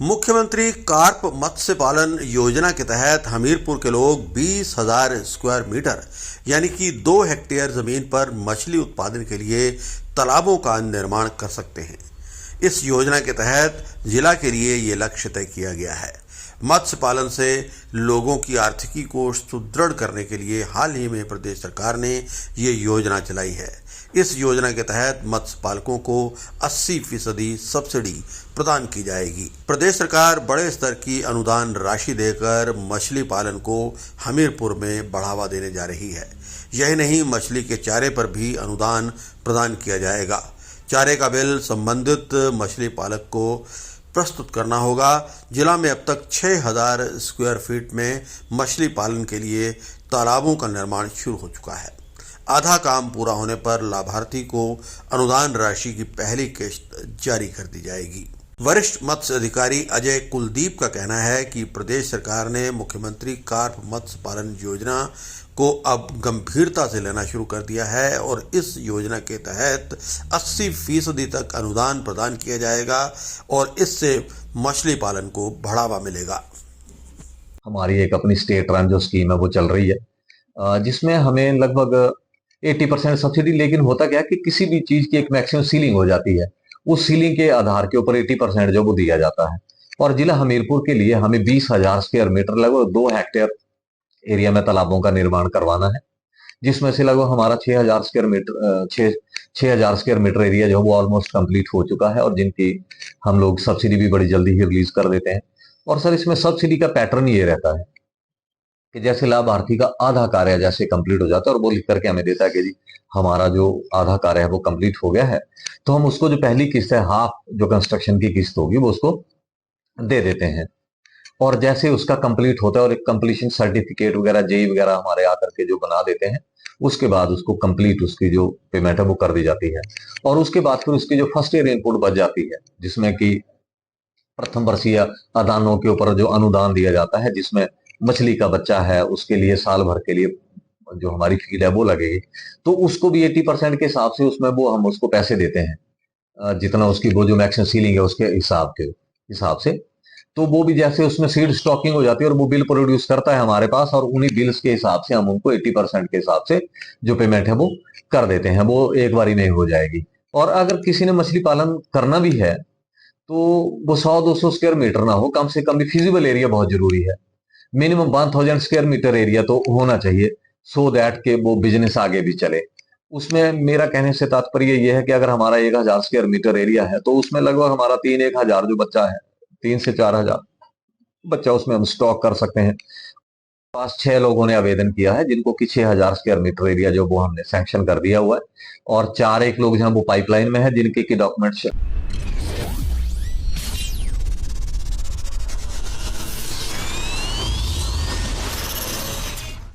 मुख्यमंत्री कार्प मत्स्य पालन योजना के तहत हमीरपुर के लोग 20,000 स्क्वायर मीटर यानी कि 2 हेक्टेयर जमीन पर मछली उत्पादन के लिए तालाबों का निर्माण कर सकते हैं। इस योजना के तहत जिला के लिए ये लक्ष्य तय किया गया है। मत्स्य पालन से लोगों की आर्थिकी को सुदृढ़ करने के लिए हाल ही में प्रदेश सरकार ने ये योजना चलाई है। इस योजना के तहत मत्स्य पालकों को 80% सब्सिडी प्रदान की जाएगी। प्रदेश सरकार बड़े स्तर की अनुदान राशि देकर मछली पालन को हमीरपुर में बढ़ावा देने जा रही है। यही नहीं, मछली के चारे पर भी अनुदान प्रदान किया जाएगा। चारे का बिल संबंधित मछली पालक को प्रस्तुत करना होगा। जिला में अब तक 6,000 स्क्वायर फीट में मछली पालन के लिए तालाबों का निर्माण शुरू हो चुका है। आधा काम पूरा होने पर लाभार्थी को अनुदान राशि की पहली किश्त जारी कर दी जाएगी। वरिष्ठ मत्स्य अधिकारी अजय कुलदीप का कहना है कि प्रदेश सरकार ने मुख्यमंत्री कार्प मत्स्य पालन योजना को अब गंभीरता से लेना शुरू कर दिया है और इस योजना के तहत 80% तक अनुदान प्रदान किया जाएगा और इससे मछली पालन को बढ़ावा मिलेगा। हमारी एक अपनी स्टेट रन जो स्कीम है वो चल रही है, जिसमें हमें लगभग 80% सब्सिडी, लेकिन होता क्या है कि किसी भी चीज की एक मैक्सिमम सीलिंग हो जाती है। उस सीलिंग के आधार के ऊपर 80% जो वो दिया जाता है। और जिला हमीरपुर के लिए हमें 20,000 स्क्वायर मीटर लगभग 2 हेक्टेयर एरिया में तालाबों का निर्माण करवाना है, जिसमें से लगभग हमारा 6,000 स्क्वायर मीटर एरिया जो वो ऑलमोस्ट कंप्लीट हो चुका है और जिनकी हम लोग सब्सिडी भी बड़ी जल्दी ही रिलीज कर देते हैं। और सर, इसमें सब्सिडी का पैटर्न ये रहता है कि जैसे लाभार्थी का आधा कार्य जैसे कंप्लीट हो जाता है और वो लिख करके हमें देता है कि जी हमारा जो आधा कार्य है वो कंप्लीट हो गया है, तो हम उसको जो पहली किस्त है, हाफ जो कंस्ट्रक्शन की किस्त होगी, वो उसको दे देते हैं। और जैसे उसका कंप्लीट होता है और एक कंप्लीशन सर्टिफिकेट वगैरह जेई वगैरह हमारे आकर के जो बना देते हैं, उसके बाद उसको कंप्लीट उसकी जो पेमेंट है वो कर दी जाती है। और उसके बाद फिर उसकी जो फर्स्ट ईयर इनपुट बच जाती है, जिसमें कि प्रथम वर्षीय अदानों के ऊपर जो अनुदान दिया जाता है, जिसमें मछली का बच्चा है उसके लिए साल भर के लिए जो हमारी फीड है वो लगेगी, तो उसको भी 80% के हिसाब से उसमें वो हम उसको पैसे देते हैं, जितना उसकी वो जो मैक्सिमम सीलिंग है उसके हिसाब से। तो वो भी जैसे उसमें सीड स्टॉकिंग हो जाती है और वो बिल प्रोड्यूस करता है हमारे पास, और उन्हीं बिल्स के हिसाब से हम उनको 80% के हिसाब से जो पेमेंट है वो कर देते हैं। वो एक बारी नहीं हो जाएगी। और अगर किसी ने मछली पालन करना भी है तो वो 100-200 स्क्वायर मीटर ना हो, कम से कम भी फिजिबल एरिया बहुत जरूरी है। मिनिमम 1000 स्क्वायर मीटर एरिया तो होना चाहिए, सो दैट के वो बिजनेस आगे भी चले। उसमें मेरा कहने से तात्पर्य ये है कि अगर हमारा 1,000 स्क्वायर मीटर एरिया है तो उसमें लगभग हमारा 3-1,000 जो बच्चा है, 3 से 4,000 बच्चा उसमें हम स्टॉक कर सकते हैं। 5-6 लोगों ने आवेदन किया है, जिनको कि 6,000 स्क्वायर मीटर एरिया जो वो हमने सैंक्शन कर दिया हुआ है, और 4 एक लोग जो वो पाइपलाइन में है, जिनके की डॉक्यूमेंट्स